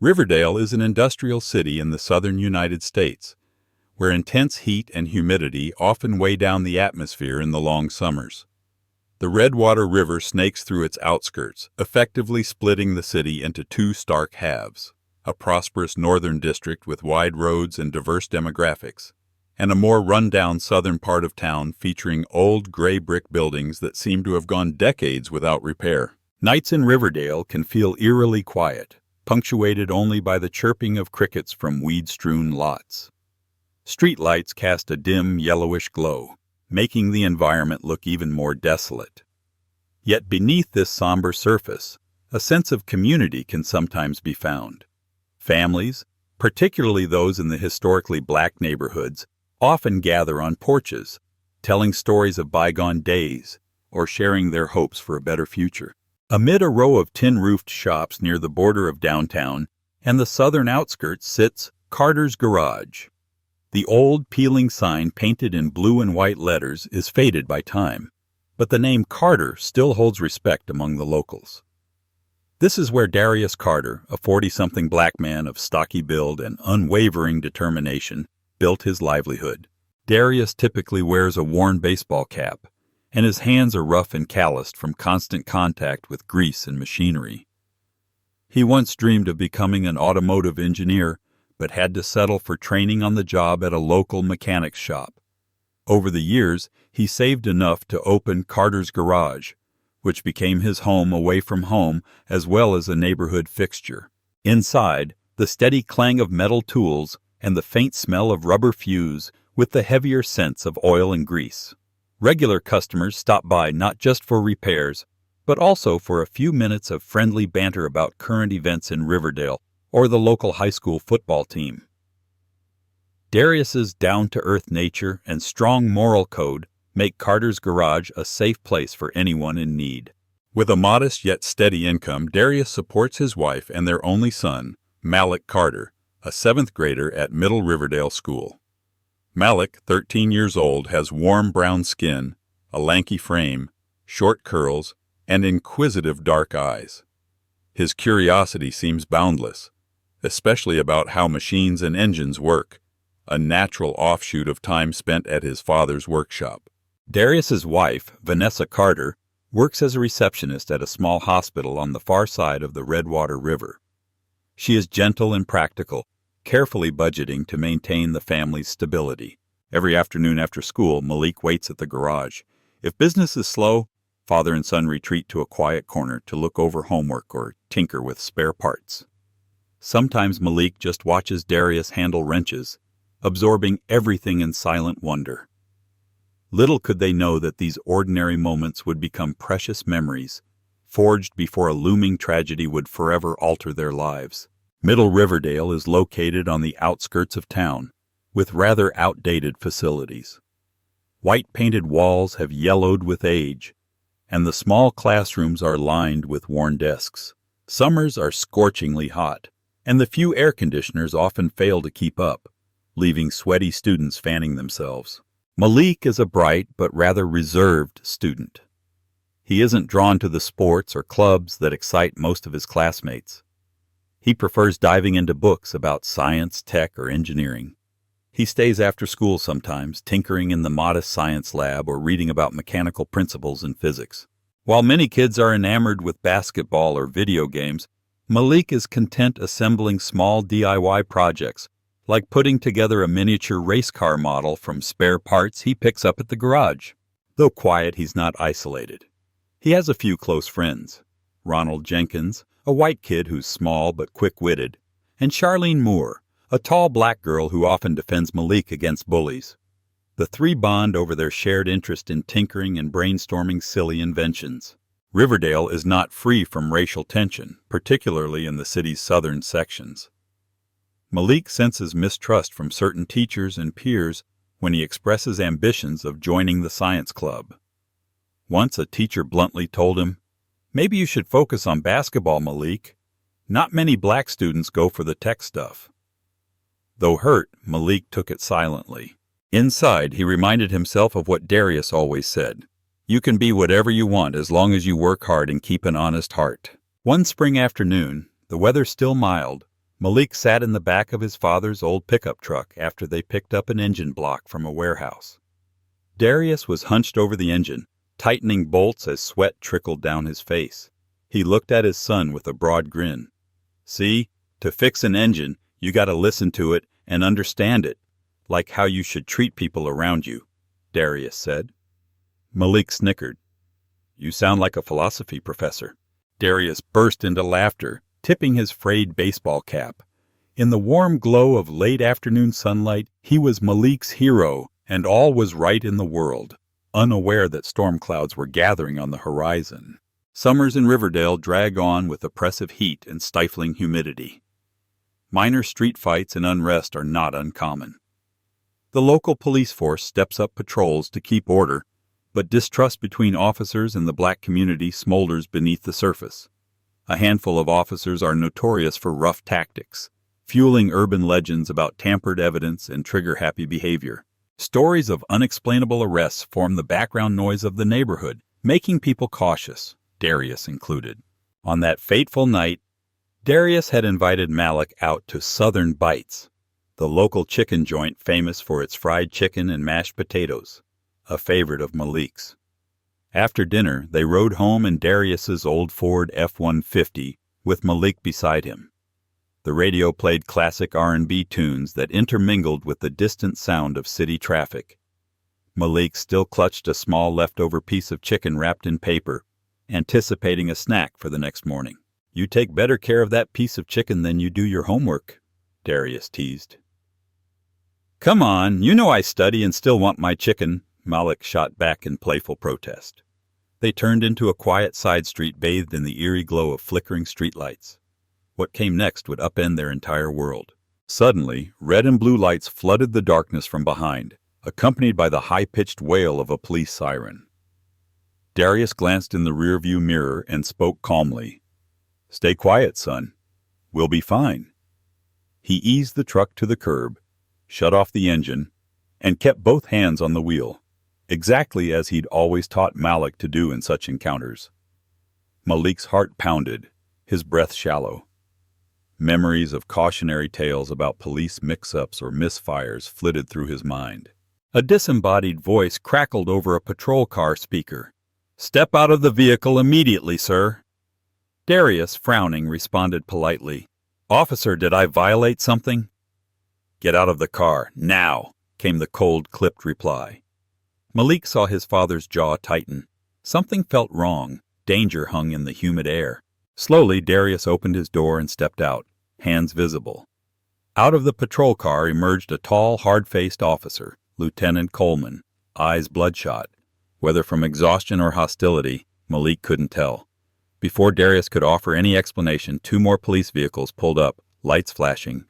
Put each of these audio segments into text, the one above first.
Riverdale is an industrial city in the southern United States, where intense heat and humidity often weigh down the atmosphere in the long summers. The Redwater River snakes through its outskirts, effectively splitting the city into two stark halves: a prosperous northern district with wide roads and diverse demographics, and a more run-down southern part of town featuring old gray brick buildings that seem to have gone decades without repair. Nights in Riverdale can feel eerily quiet, punctuated only by the chirping of crickets from weed-strewn lots. Streetlights cast a dim, yellowish glow, making the environment look even more desolate. Yet beneath this somber surface, a sense of community can sometimes be found. Families, particularly those in the historically black neighborhoods, often gather on porches, telling stories of bygone days or sharing their hopes for a better future. Amid a row of tin-roofed shops near the border of downtown and the southern outskirts sits Carter's Garage. The old, peeling sign painted in blue and white letters is faded by time, but the name Carter still holds respect among the locals. This is where Darius Carter, a 40-something black man of stocky build and unwavering determination, built his livelihood. Darius typically wears a worn baseball cap, and his hands are rough and calloused from constant contact with grease and machinery. He once dreamed of becoming an automotive engineer, but had to settle for training on the job at a local mechanic's shop. Over the years, he saved enough to open Carter's Garage, which became his home away from home as well as a neighborhood fixture. Inside, the steady clang of metal tools and the faint smell of rubber fuse with the heavier scents of oil and grease. Regular customers stop by not just for repairs, but also for a few minutes of friendly banter about current events in Riverdale or the local high school football team. Darius's down-to-earth nature and strong moral code make Carter's Garage a safe place for anyone in need. With a modest yet steady income, Darius supports his wife and their only son, Malik Carter, a 7th grader at Middle Riverdale School. Malik, 13 years old, has warm brown skin, a lanky frame, short curls, and inquisitive dark eyes. His curiosity seems boundless, especially about how machines and engines work, a natural offshoot of time spent at his father's workshop. Darius's wife, Vanessa Carter, works as a receptionist at a small hospital on the far side of the Redwater River. She is gentle and practical, carefully budgeting to maintain the family's stability. Every afternoon after school, Malik waits at the garage. If business is slow, father and son retreat to a quiet corner to look over homework or tinker with spare parts. Sometimes Malik just watches Darius handle wrenches, absorbing everything in silent wonder. Little could they know that these ordinary moments would become precious memories, forged before a looming tragedy would forever alter their lives. Middle Riverdale is located on the outskirts of town, with rather outdated facilities. White-painted walls have yellowed with age, and the small classrooms are lined with worn desks. Summers are scorchingly hot, and the few air conditioners often fail to keep up, leaving sweaty students fanning themselves. Malik is a bright but rather reserved student. He isn't drawn to the sports or clubs that excite most of his classmates. He prefers diving into books about science, tech, or engineering. He stays after school sometimes, tinkering in the modest science lab or reading about mechanical principles in physics. While many kids are enamored with basketball or video games, Malik is content assembling small DIY projects, like putting together a miniature race car model from spare parts he picks up at the garage. Though quiet, he's not isolated. He has a few close friends: Ronald Jenkins, a white kid who's small but quick-witted, and Charlene Moore, a tall black girl who often defends Malik against bullies. The three bond over their shared interest in tinkering and brainstorming silly inventions. Riverdale is not free from racial tension, particularly in the city's southern sections. Malik senses mistrust from certain teachers and peers when he expresses ambitions of joining the science club. Once a teacher bluntly told him, "Maybe you should focus on basketball, Malik. Not many black students go for the tech stuff." Though hurt, Malik took it silently. Inside, he reminded himself of what Darius always said: "You can be whatever you want as long as you work hard and keep an honest heart." One spring afternoon, the weather still mild, Malik sat in the back of his father's old pickup truck after they picked up an engine block from a warehouse. Darius was hunched over the engine, tightening bolts as sweat trickled down his face. He looked at his son with a broad grin. "See, to fix an engine, you gotta listen to it and understand it, like how you should treat people around you," Darius said. Malik snickered. "You sound like a philosophy professor." Darius burst into laughter, tipping his frayed baseball cap. In the warm glow of late afternoon sunlight, he was Malik's hero, and all was right in the world, unaware that storm clouds were gathering on the horizon. Summers in Riverdale drag on with oppressive heat and stifling humidity. Minor street fights and unrest are not uncommon. The local police force steps up patrols to keep order, but distrust between officers and the black community smolders beneath the surface. A handful of officers are notorious for rough tactics, fueling urban legends about tampered evidence and trigger-happy behavior. Stories of unexplainable arrests form the background noise of the neighborhood, making people cautious, Darius included. On that fateful night, Darius had invited Malik out to Southern Bites, the local chicken joint famous for its fried chicken and mashed potatoes, a favorite of Malik's. After dinner, they rode home in Darius's old Ford F-150 with Malik beside him. The radio played classic R&B tunes that intermingled with the distant sound of city traffic. Malik still clutched a small leftover piece of chicken wrapped in paper, anticipating a snack for the next morning. "You take better care of that piece of chicken than you do your homework," Darius teased. "Come on, you know I study and still want my chicken," Malik shot back in playful protest. They turned into a quiet side street bathed in the eerie glow of flickering streetlights. What came next would upend their entire world. Suddenly, red and blue lights flooded the darkness from behind, accompanied by the high-pitched wail of a police siren. Darius glanced in the rearview mirror and spoke calmly. "Stay quiet, son. We'll be fine." He eased the truck to the curb, shut off the engine, and kept both hands on the wheel, exactly as he'd always taught Malik to do in such encounters. Malik's heart pounded, his breath shallow. Memories of cautionary tales about police mix-ups or misfires flitted through his mind. A disembodied voice crackled over a patrol car speaker. "Step out of the vehicle immediately, sir." Darius, frowning, responded politely. "Officer, did I violate something?" "Get out of the car, now," came the cold, clipped reply. Malik saw his father's jaw tighten. Something felt wrong. Danger hung in the humid air. Slowly, Darius opened his door and stepped out, hands visible. Out of the patrol car emerged a tall, hard-faced officer, Lieutenant Coleman, eyes bloodshot. Whether from exhaustion or hostility, Malik couldn't tell. Before Darius could offer any explanation, 2 more police vehicles pulled up, lights flashing.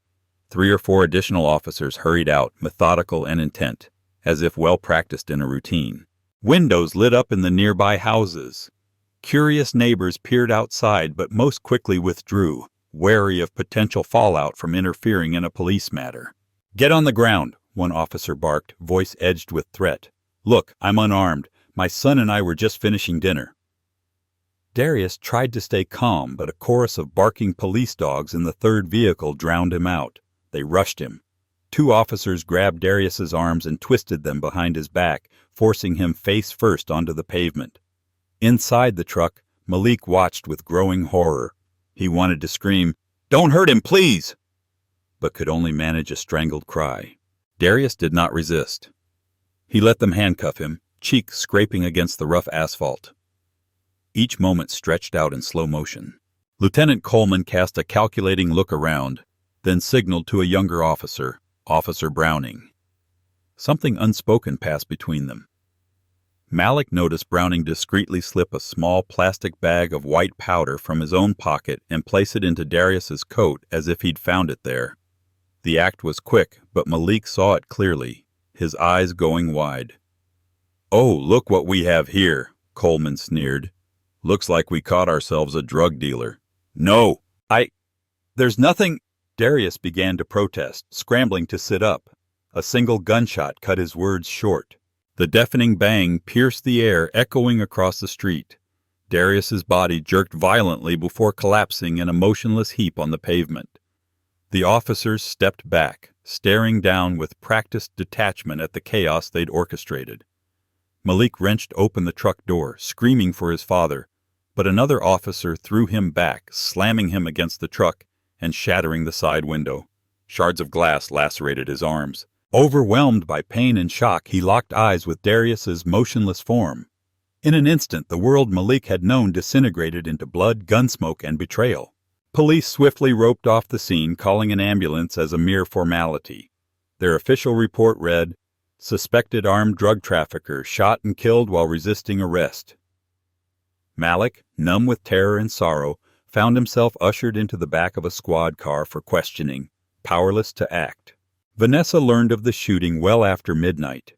3 or 4 additional officers hurried out, methodical and intent, as if well practiced in a routine. Windows lit up in the nearby houses. Curious neighbors peered outside but most quickly withdrew, wary of potential fallout from interfering in a police matter. "Get on the ground," one officer barked, voice edged with threat. "Look, I'm unarmed. My son and I were just finishing dinner." Darius tried to stay calm, but a chorus of barking police dogs in the 3rd vehicle drowned him out. They rushed him. 2 officers grabbed Darius's arms and twisted them behind his back, forcing him face first onto the pavement. Inside the truck, Malik watched with growing horror. He wanted to scream, "Don't hurt him, please!" but could only manage a strangled cry. Darius did not resist. He let them handcuff him, cheek scraping against the rough asphalt. Each moment stretched out in slow motion. Lieutenant Coleman cast a calculating look around, then signaled to a younger officer, Officer Browning. Something unspoken passed between them. Malik noticed Browning discreetly slip a small plastic bag of white powder from his own pocket and place it into Darius's coat as if he'd found it there. The act was quick, but Malik saw it clearly, his eyes going wide. "Oh, look what we have here," Coleman sneered. "Looks like we caught ourselves a drug dealer." "No, there's nothing—" Darius began to protest, scrambling to sit up. A single gunshot cut his words short. The deafening bang pierced the air, echoing across the street. Darius's body jerked violently before collapsing in a motionless heap on the pavement. The officers stepped back, staring down with practiced detachment at the chaos they'd orchestrated. Malik wrenched open the truck door, screaming for his father, but another officer threw him back, slamming him against the truck and shattering the side window. Shards of glass lacerated his arms. Overwhelmed by pain and shock, he locked eyes with Darius's motionless form. In an instant, the world Malik had known disintegrated into blood, gunsmoke, and betrayal. Police swiftly roped off the scene, calling an ambulance as a mere formality. Their official report read, "Suspected armed drug trafficker shot and killed while resisting arrest." Malik, numb with terror and sorrow, found himself ushered into the back of a squad car for questioning, powerless to act. Vanessa learned of the shooting well after midnight.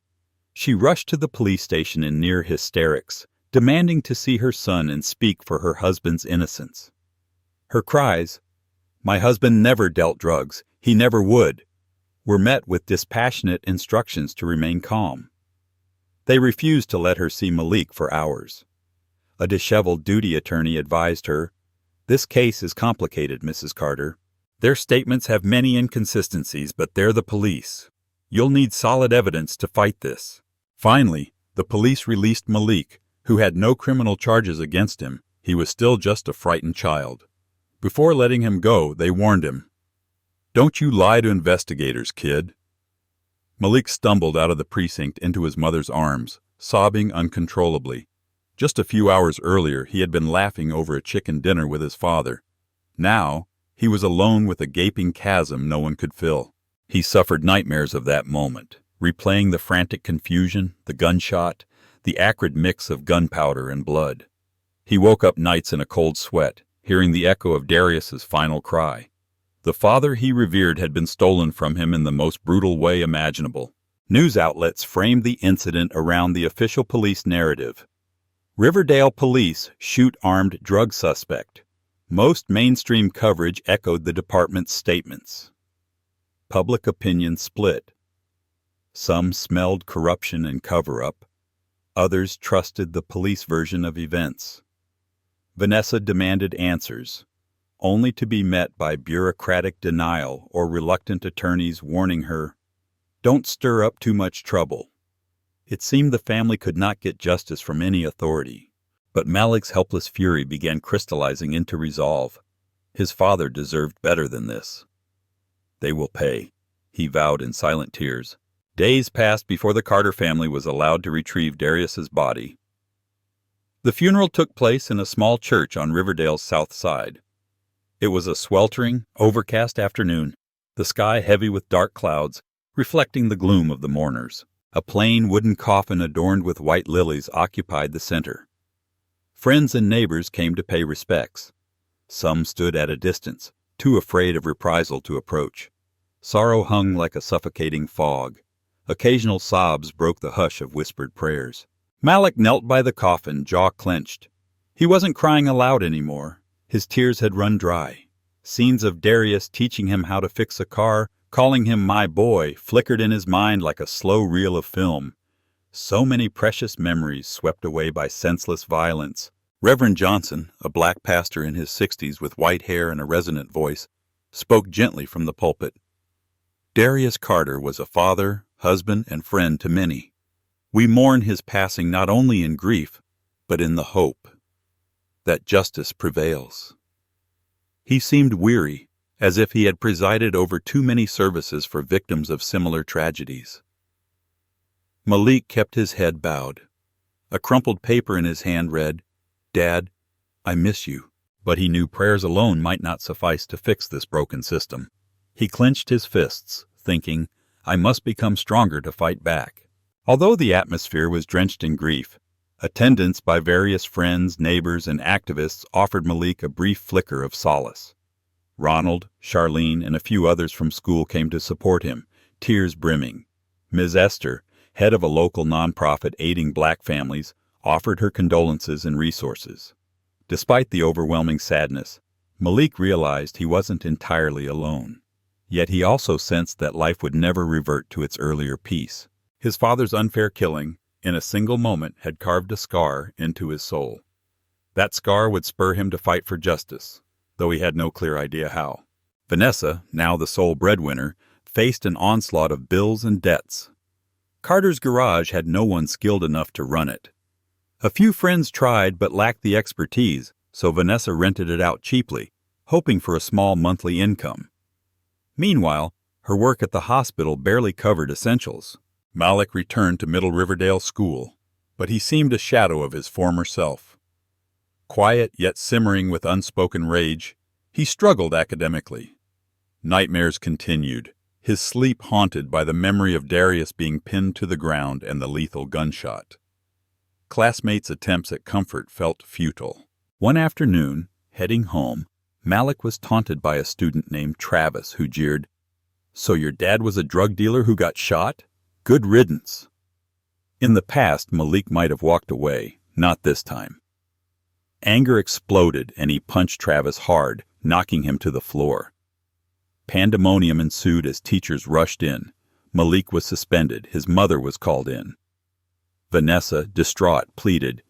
She rushed to the police station in near hysterics, demanding to see her son and speak for her husband's innocence. Her cries, "My husband never dealt drugs, he never would," were met with dispassionate instructions to remain calm. They refused to let her see Malik for hours. A disheveled duty attorney advised her, "This case is complicated, Mrs. Carter. Their statements have many inconsistencies, but they're the police. You'll need solid evidence to fight this." Finally, the police released Malik, who had no criminal charges against him. He was still just a frightened child. Before letting him go, they warned him, "Don't you lie to investigators, kid." Malik stumbled out of the precinct into his mother's arms, sobbing uncontrollably. Just a few hours earlier, he had been laughing over a chicken dinner with his father. Now, he was alone with a gaping chasm no one could fill. He suffered nightmares of that moment, replaying the frantic confusion, the gunshot, the acrid mix of gunpowder and blood. He woke up nights in a cold sweat, hearing the echo of Darius's final cry. The father he revered had been stolen from him in the most brutal way imaginable. News outlets framed the incident around the official police narrative. Riverdale police shoot armed drug suspect. Most mainstream coverage echoed the department's statements. Public opinion split. Some smelled corruption and cover-up. Others trusted the police version of events. Vanessa demanded answers, only to be met by bureaucratic denial or reluctant attorneys warning her, "Don't stir up too much trouble." It seemed the family could not get justice from any authority. But Malik's helpless fury began crystallizing into resolve. His father deserved better than this. "They will pay," he vowed in silent tears. Days passed before the Carter family was allowed to retrieve Darius's body. The funeral took place in a small church on Riverdale's south side. It was a sweltering, overcast afternoon, the sky heavy with dark clouds, reflecting the gloom of the mourners. A plain wooden coffin adorned with white lilies occupied the center. Friends and neighbors came to pay respects. Some stood at a distance, too afraid of reprisal to approach. Sorrow hung like a suffocating fog. Occasional sobs broke the hush of whispered prayers. Malik knelt by the coffin, jaw clenched. He wasn't crying aloud anymore. His tears had run dry. Scenes of Darius teaching him how to fix a car, calling him "my boy," flickered in his mind like a slow reel of film. So many precious memories swept away by senseless violence. Reverend Johnson, a black pastor in his 60s with white hair and a resonant voice, spoke gently from the pulpit. Darius Carter was a father, husband, and friend to many. We mourn his passing not only in grief, but in the hope that justice prevails. He seemed weary, as if he had presided over too many services for victims of similar tragedies. Malik kept his head bowed. A crumpled paper in his hand read, "Dad, I miss you." But he knew prayers alone might not suffice to fix this broken system. He clenched his fists, thinking, "I must become stronger to fight back." Although the atmosphere was drenched in grief, attendance by various friends, neighbors, and activists offered Malik a brief flicker of solace. Ronald, Charlene, and a few others from school came to support him, tears brimming. Ms. Esther, head of a local nonprofit aiding black families, offered her condolences and resources. Despite the overwhelming sadness, Malik realized he wasn't entirely alone. Yet he also sensed that life would never revert to its earlier peace. His father's unfair killing, in a single moment, had carved a scar into his soul. That scar would spur him to fight for justice, though he had no clear idea how. Vanessa, now the sole breadwinner, faced an onslaught of bills and debts. Carter's garage had no one skilled enough to run it. A few friends tried but lacked the expertise, so Vanessa rented it out cheaply, hoping for a small monthly income. Meanwhile, her work at the hospital barely covered essentials. Malik returned to Middle Riverdale School, but he seemed a shadow of his former self. Quiet yet simmering with unspoken rage, he struggled academically. Nightmares continued, his sleep haunted by the memory of Darius being pinned to the ground and the lethal gunshot. Classmates' attempts at comfort felt futile. One afternoon, heading home, Malik was taunted by a student named Travis who jeered, "So your dad was a drug dealer who got shot? Good riddance." In the past, Malik might have walked away, not this time. Anger exploded and he punched Travis hard, knocking him to the floor. Pandemonium ensued as teachers rushed in. Malik was suspended. His mother was called in. Vanessa, distraught, pleaded,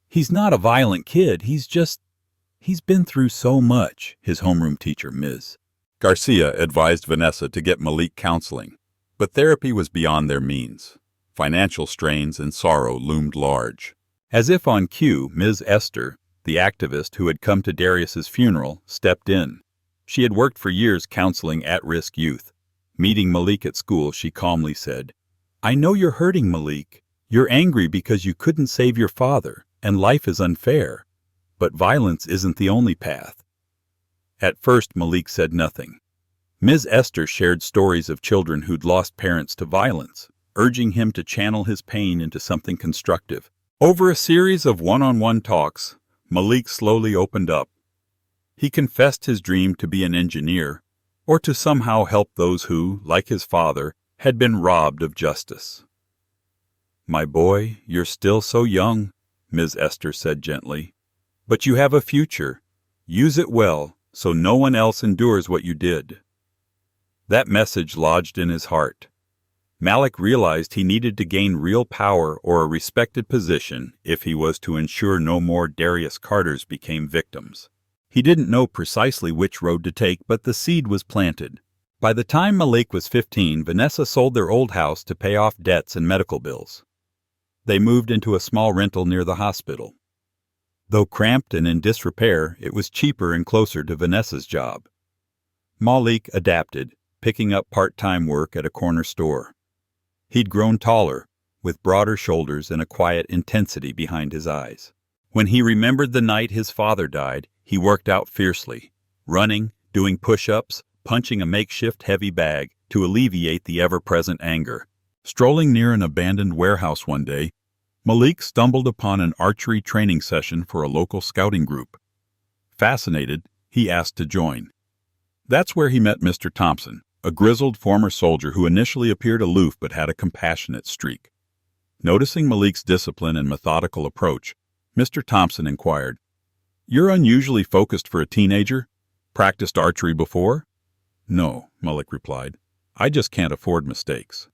"He's not a violent kid. He's been through so much," his homeroom teacher, Ms. Garcia, advised Vanessa to get Malik counseling, but therapy was beyond their means. Financial strains and sorrow loomed large. As if on cue, Ms. Esther, the activist who had come to Darius's funeral, stepped in. She had worked for years counseling at-risk youth. Meeting Malik at school, she calmly said, "I know you're hurting, Malik. You're angry because you couldn't save your father, and life is unfair. But violence isn't the only path." At first, Malik said nothing. Ms. Esther shared stories of children who'd lost parents to violence, urging him to channel his pain into something constructive. Over a series of one-on-one talks, Malik slowly opened up. He confessed his dream to be an engineer, or to somehow help those who, like his father, had been robbed of justice. "My boy, you're still so young," Ms. Esther said gently. "But you have a future. Use it well, so no one else endures what you did." That message lodged in his heart. Malik realized he needed to gain real power or a respected position if he was to ensure no more Darius Carters became victims. He didn't know precisely which road to take, but the seed was planted. By the time Malik was 15, Vanessa sold their old house to pay off debts and medical bills. They moved into a small rental near the hospital. Though cramped and in disrepair, it was cheaper and closer to Vanessa's job. Malik adapted, picking up part-time work at a corner store. He'd grown taller, with broader shoulders and a quiet intensity behind his eyes. When he remembered the night his father died, he worked out fiercely, running, doing push-ups, punching a makeshift heavy bag to alleviate the ever-present anger. Strolling near an abandoned warehouse one day, Malik stumbled upon an archery training session for a local scouting group. Fascinated, he asked to join. That's where he met Mr. Thompson, a grizzled former soldier who initially appeared aloof but had a compassionate streak. Noticing Malik's discipline and methodical approach, Mr. Thompson inquired, "You're unusually focused for a teenager? Practiced archery before?" "No," Malik replied. "I just can't afford mistakes."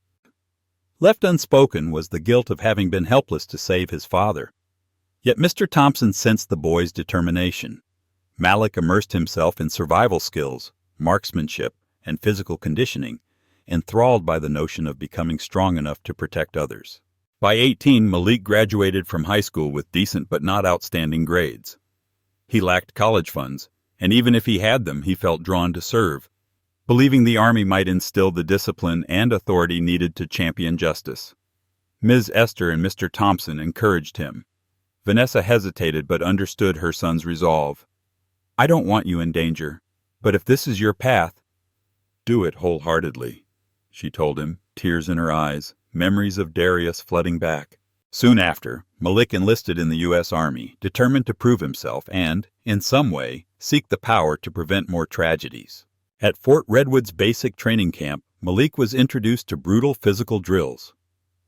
Left unspoken was the guilt of having been helpless to save his father. Yet Mr. Thompson sensed the boy's determination. Malik immersed himself in survival skills, marksmanship, and physical conditioning, enthralled by the notion of becoming strong enough to protect others. By 18, Malik graduated from high school with decent but not outstanding grades. He lacked college funds, and even if he had them, he felt drawn to serve, believing the Army might instill the discipline and authority needed to champion justice. Ms. Esther and Mr. Thompson encouraged him. Vanessa hesitated but understood her son's resolve. "I don't want you in danger, but if this is your path, do it wholeheartedly," she told him, tears in her eyes, memories of Darius flooding back. Soon after, Malik enlisted in the U.S. Army, determined to prove himself and, in some way, seek the power to prevent more tragedies. At Fort Redwood's basic training camp, Malik was introduced to brutal physical drills.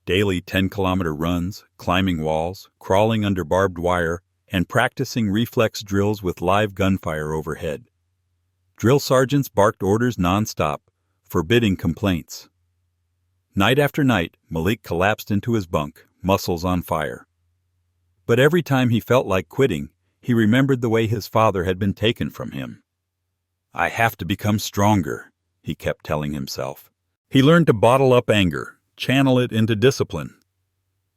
Daily 10-kilometer runs, climbing walls, crawling under barbed wire, and practicing reflex drills with live gunfire overhead. Drill sergeants barked orders nonstop, forbidding complaints. Night after night, Malik collapsed into his bunk, muscles on fire. But every time he felt like quitting, he remembered the way his father had been taken from him. I have to become stronger, he kept telling himself. He learned to bottle up anger, channel it into discipline.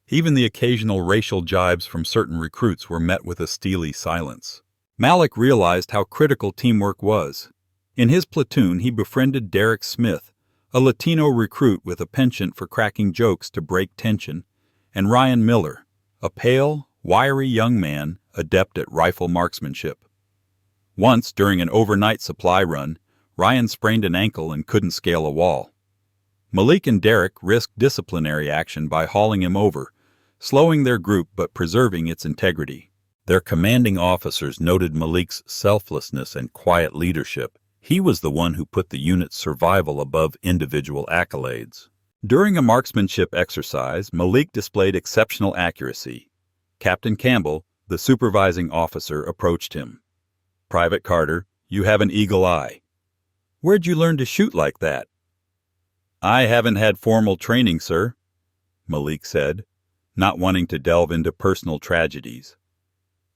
Even the occasional racial jibes from certain recruits were met with a steely silence. Malik realized how critical teamwork was. In his platoon, he befriended Derek Smith, a Latino recruit with a penchant for cracking jokes to break tension, and Ryan Miller, a pale, wiry young man adept at rifle marksmanship. Once, during an overnight supply run, Ryan sprained an ankle and couldn't scale a wall. Malik and Derek risked disciplinary action by hauling him over, slowing their group but preserving its integrity. Their commanding officers noted Malik's selflessness and quiet leadership. He was the one who put the unit's survival above individual accolades. During a marksmanship exercise, Malik displayed exceptional accuracy. Captain Campbell, the supervising officer, approached him. "Private Carter, you have an eagle eye. Where'd you learn to shoot like that?" "I haven't had formal training, sir," Malik said, not wanting to delve into personal tragedies.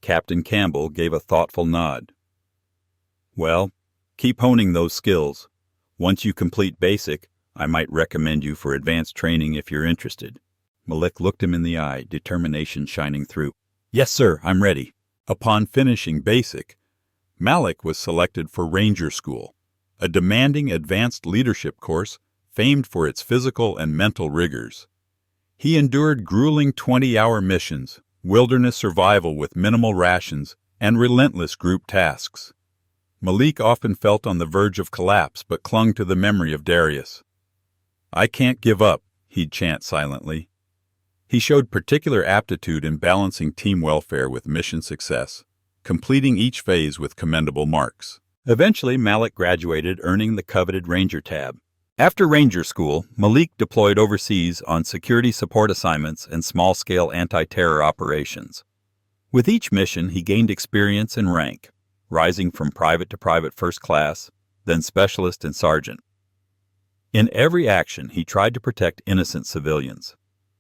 Captain Campbell gave a thoughtful nod. "Well, keep honing those skills. Once you complete basic, I might recommend you for advanced training if you're interested." Malik looked him in the eye, determination shining through. "Yes, sir, I'm ready." Upon finishing basic, Malik was selected for Ranger School, a demanding advanced leadership course famed for its physical and mental rigors. He endured grueling 20-hour missions, wilderness survival with minimal rations, and relentless group tasks. Malik often felt on the verge of collapse but clung to the memory of Darius. "I can't give up," he'd chant silently. He showed particular aptitude in balancing team welfare with mission success, completing each phase with commendable marks. Eventually, Malik graduated, earning the coveted Ranger tab. After Ranger School, Malik deployed overseas on security support assignments and small-scale anti-terror operations. With each mission, he gained experience and rank, rising from private to private first class, then specialist and sergeant. In every action, he tried to protect innocent civilians.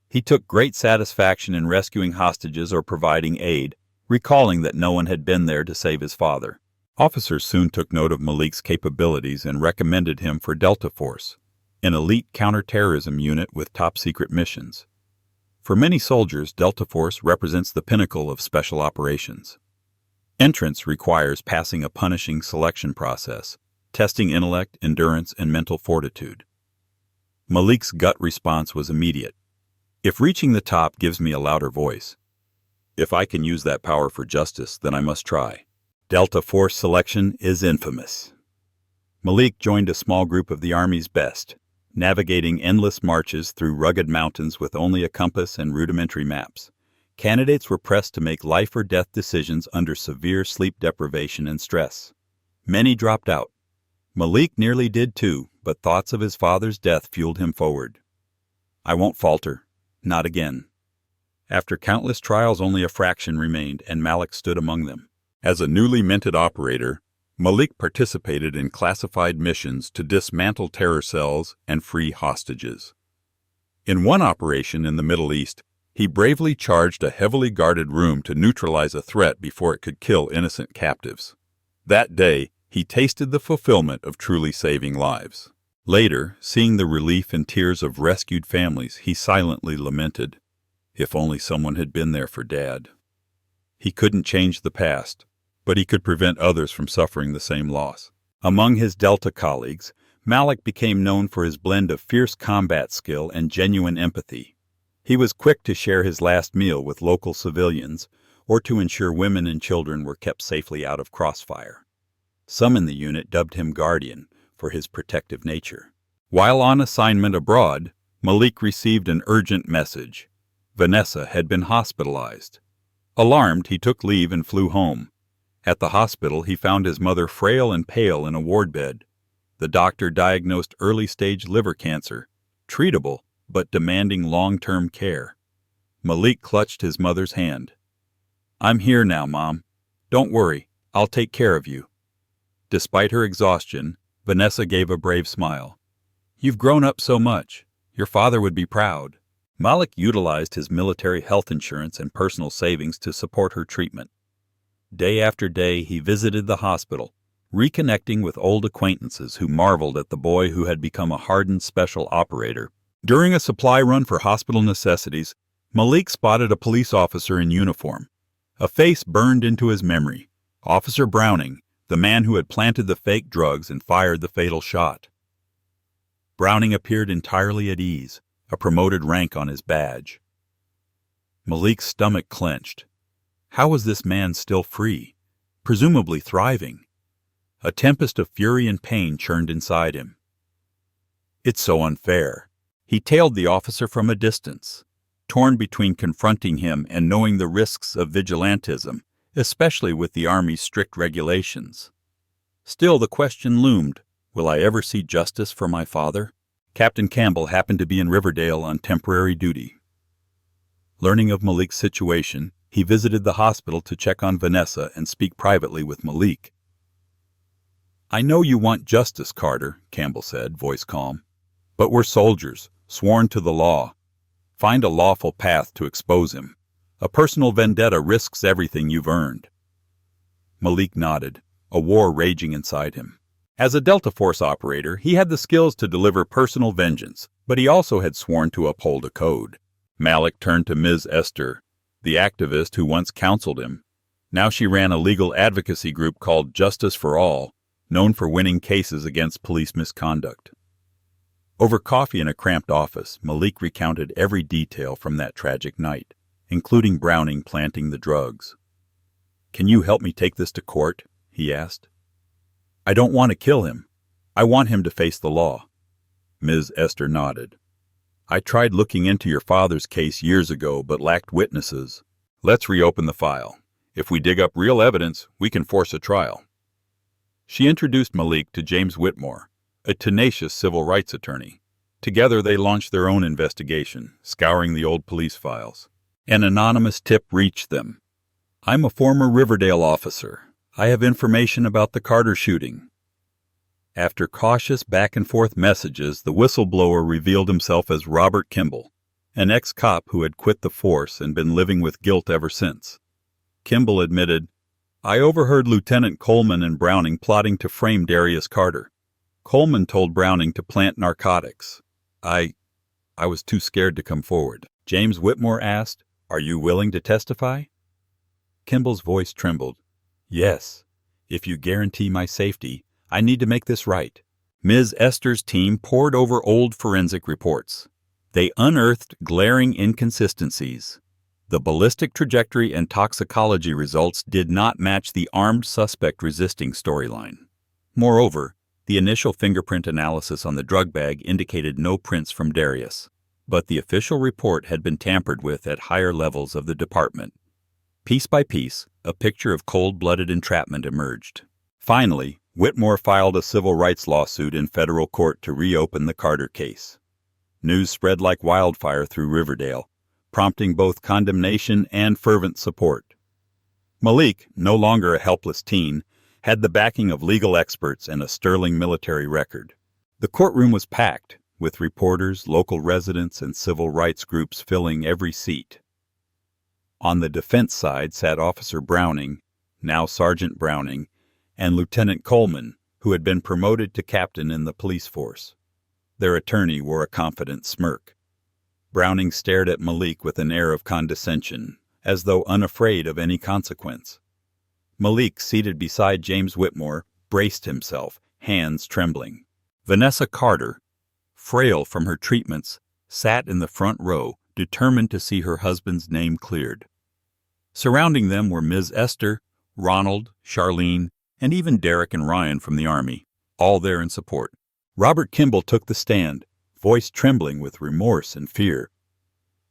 He took great satisfaction in rescuing hostages or providing aid, recalling that no one had been there to save his father. Officers soon took note of Malik's capabilities and recommended him for Delta Force, an elite counterterrorism unit with top-secret missions. For many soldiers, Delta Force represents the pinnacle of special operations. Entrance requires passing a punishing selection process, testing intellect, endurance, and mental fortitude. Malik's gut response was immediate. "If reaching the top gives me a louder voice, if I can use that power for justice, then I must try." Delta Force selection is infamous. Malik joined a small group of the Army's best, navigating endless marches through rugged mountains with only a compass and rudimentary maps. Candidates were pressed to make life-or-death decisions under severe sleep deprivation and stress. Many dropped out. Malik nearly did too, but thoughts of his father's death fueled him forward. "I won't falter. Not again." After countless trials, only a fraction remained, and Malik stood among them. As a newly minted operator, Malik participated in classified missions to dismantle terror cells and free hostages. In one operation in the Middle East, he bravely charged a heavily guarded room to neutralize a threat before it could kill innocent captives. That day, he tasted the fulfillment of truly saving lives. Later, seeing the relief and tears of rescued families, he silently lamented, "If only someone had been there for Dad." He couldn't change the past, but he could prevent others from suffering the same loss. Among his Delta colleagues, Malik became known for his blend of fierce combat skill and genuine empathy. He was quick to share his last meal with local civilians or to ensure women and children were kept safely out of crossfire. Some in the unit dubbed him Guardian for his protective nature. While on assignment abroad, Malik received an urgent message. Vanessa had been hospitalized. Alarmed, he took leave and flew home. At the hospital, he found his mother frail and pale in a ward bed. The doctor diagnosed early-stage liver cancer, treatable but demanding long-term care. Malik clutched his mother's hand. "I'm here now, Mom. Don't worry, I'll take care of you." Despite her exhaustion, Vanessa gave a brave smile. "You've grown up so much. Your father would be proud." Malik utilized his military health insurance and personal savings to support her treatment. Day after day, he visited the hospital, reconnecting with old acquaintances who marveled at the boy who had become a hardened special operator. During a supply run for hospital necessities, Malik spotted a police officer in uniform. A face burned into his memory. Officer Browning, the man who had planted the fake drugs and fired the fatal shot. Browning appeared entirely at ease, a promoted rank on his badge. Malik's stomach clenched. How was this man still free, presumably thriving? A tempest of fury and pain churned inside him. It's so unfair. He tailed the officer from a distance, torn between confronting him and knowing the risks of vigilantism, especially with the Army's strict regulations. Still, the question loomed, will I ever see justice for my father? Captain Campbell happened to be in Riverdale on temporary duty. Learning of Malik's situation, he visited the hospital to check on Vanessa and speak privately with Malik. "I know you want justice, Carter," Campbell said, voice calm. "But we're soldiers, sworn to the law. Find a lawful path to expose him. A personal vendetta risks everything you've earned." Malik nodded, a war raging inside him. As a Delta Force operator, he had the skills to deliver personal vengeance, but he also had sworn to uphold a code. Malik turned to Ms. Esther, the activist who once counseled him. Now she ran a legal advocacy group called Justice for All, known for winning cases against police misconduct. Over coffee in a cramped office, Malik recounted every detail from that tragic night, including Browning planting the drugs. "Can you help me take this to court?" he asked. "I don't want to kill him. I want him to face the law." Ms. Esther nodded. "I tried looking into your father's case years ago but lacked witnesses. Let's reopen the file. If we dig up real evidence, we can force a trial." She introduced Malik to James Whitmore, a tenacious civil rights attorney. Together they launched their own investigation, scouring the old police files. An anonymous tip reached them. "I'm a former Riverdale officer. I have information about the Carter shooting." After cautious back-and-forth messages, the whistleblower revealed himself as Robert Kimball, an ex-cop who had quit the force and been living with guilt ever since. Kimball admitted, "I overheard Lieutenant Coleman and Browning plotting to frame Darius Carter. Coleman told Browning to plant narcotics. I was too scared to come forward." James Whitmore asked, "Are you willing to testify?" Kimball's voice trembled. "Yes. If you guarantee my safety, I need to make this right." Ms. Esther's team pored over old forensic reports. They unearthed glaring inconsistencies. The ballistic trajectory and toxicology results did not match the armed suspect resisting storyline. Moreover, the initial fingerprint analysis on the drug bag indicated no prints from Darius, but the official report had been tampered with at higher levels of the department. Piece by piece, a picture of cold-blooded entrapment emerged. Finally, Whitmore filed a civil rights lawsuit in federal court to reopen the Carter case. News spread like wildfire through Riverdale, prompting both condemnation and fervent support. Malik, no longer a helpless teen, had the backing of legal experts and a sterling military record. The courtroom was packed, with reporters, local residents, and civil rights groups filling every seat. On the defense side sat Officer Browning, now Sergeant Browning, and Lieutenant Coleman, who had been promoted to captain in the police force. Their attorney wore a confident smirk. Browning stared at Malik with an air of condescension, as though unafraid of any consequence. Malik, seated beside James Whitmore, braced himself, hands trembling. Vanessa Carter, frail from her treatments, sat in the front row, determined to see her husband's name cleared. Surrounding them were Ms. Esther, Ronald, Charlene, and even Derek and Ryan from the Army, all there in support. Robert Kimball took the stand, voice trembling with remorse and fear.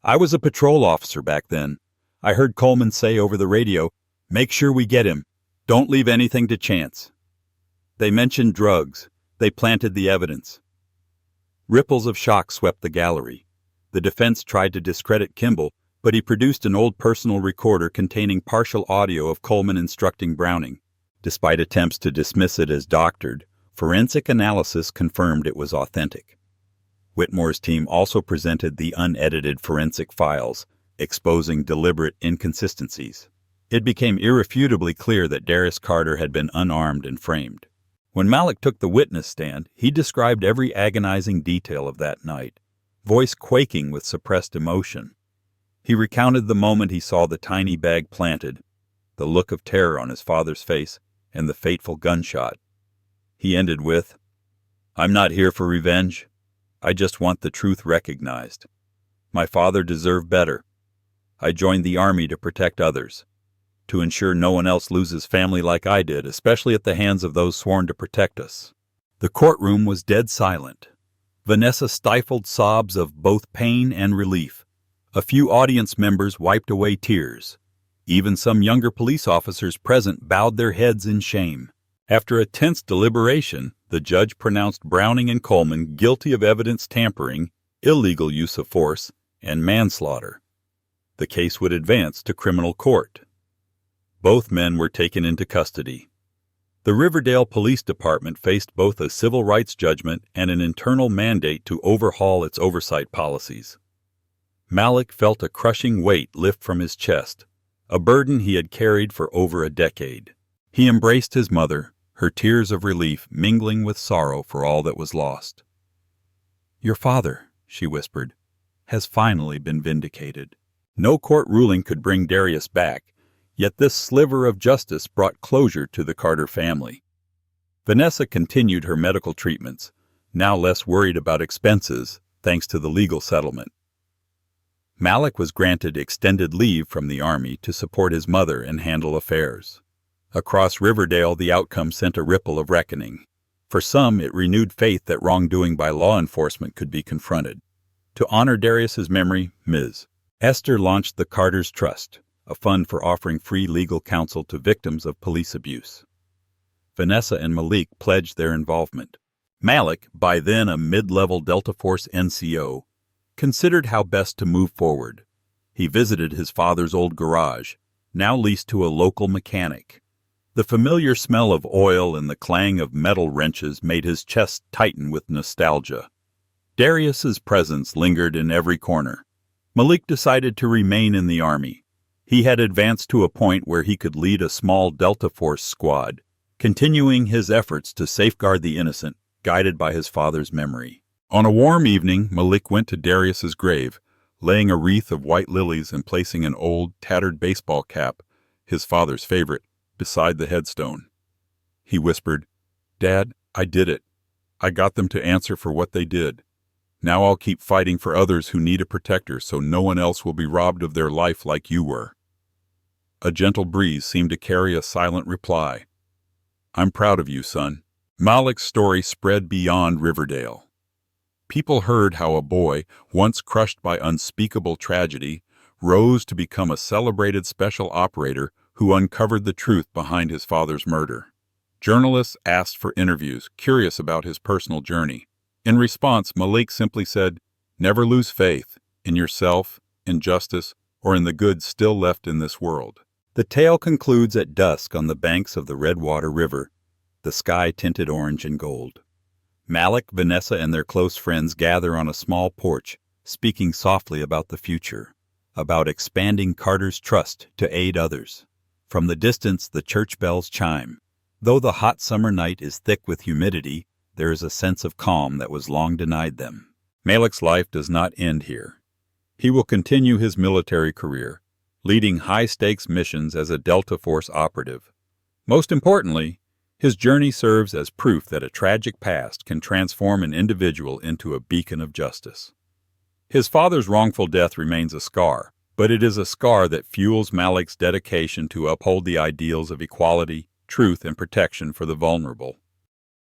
"I was a patrol officer back then. I heard Coleman say over the radio, 'Make sure we get him. Don't leave anything to chance.' They mentioned drugs. They planted the evidence." Ripples of shock swept the gallery. The defense tried to discredit Kimball, but he produced an old personal recorder containing partial audio of Coleman instructing Browning. Despite attempts to dismiss it as doctored, forensic analysis confirmed it was authentic. Whitmore's team also presented the unedited forensic files, exposing deliberate inconsistencies. It became irrefutably clear that Darius Carter had been unarmed and framed. When Malik took the witness stand, he described every agonizing detail of that night, voice quaking with suppressed emotion. He recounted the moment he saw the tiny bag planted, the look of terror on his father's face, and the fateful gunshot. He ended with, "I'm not here for revenge. I just want the truth recognized. My father deserved better. I joined the army to protect others, to ensure no one else loses family like I did, especially at the hands of those sworn to protect us." The courtroom was dead silent. Vanessa stifled sobs of both pain and relief. A few audience members wiped away tears. Even some younger police officers present bowed their heads in shame. After a tense deliberation, the judge pronounced Browning and Coleman guilty of evidence tampering, illegal use of force, and manslaughter. The case would advance to criminal court. Both men were taken into custody. The Riverdale Police Department faced both a civil rights judgment and an internal mandate to overhaul its oversight policies. Malik felt a crushing weight lift from his chest, a burden he had carried for over a decade. He embraced his mother, her tears of relief mingling with sorrow for all that was lost. "Your father," she whispered, "has finally been vindicated." No court ruling could bring Darius back, yet this sliver of justice brought closure to the Carter family. Vanessa continued her medical treatments, now less worried about expenses thanks to the legal settlement. Malik was granted extended leave from the Army to support his mother and handle affairs. Across Riverdale, the outcome sent a ripple of reckoning. For some, it renewed faith that wrongdoing by law enforcement could be confronted. To honor Darius's memory, Ms. Esther launched the Carter's Trust, a fund for offering free legal counsel to victims of police abuse. Vanessa and Malik pledged their involvement. Malik, by then a mid-level Delta Force NCO, considered how best to move forward. He visited his father's old garage, now leased to a local mechanic. The familiar smell of oil and the clang of metal wrenches made his chest tighten with nostalgia. Darius's presence lingered in every corner. Malik decided to remain in the Army. He had advanced to a point where he could lead a small Delta Force squad, continuing his efforts to safeguard the innocent, guided by his father's memory. On a warm evening, Malik went to Darius's grave, laying a wreath of white lilies and placing an old, tattered baseball cap, his father's favorite, beside the headstone. He whispered, "Dad, I did it. I got them to answer for what they did. Now I'll keep fighting for others who need a protector so no one else will be robbed of their life like you were." A gentle breeze seemed to carry a silent reply. "I'm proud of you, son." Malik's story spread beyond Riverdale. People heard how a boy, once crushed by unspeakable tragedy, rose to become a celebrated special operator who uncovered the truth behind his father's murder. Journalists asked for interviews, curious about his personal journey. In response, Malik simply said, "Never lose faith in yourself, in justice, or in the good still left in this world." The tale concludes at dusk on the banks of the Redwater River, the sky tinted orange and gold. Malik, Vanessa, and their close friends gather on a small porch, speaking softly about the future, about expanding Carter's Trust to aid others. From the distance, the church bells chime. Though the hot summer night is thick with humidity, there is a sense of calm that was long denied them. Malik's life does not end here. He will continue his military career, leading high-stakes missions as a Delta Force operative. Most importantly, his journey serves as proof that a tragic past can transform an individual into a beacon of justice. His father's wrongful death remains a scar, but it is a scar that fuels Malik's dedication to uphold the ideals of equality, truth, and protection for the vulnerable.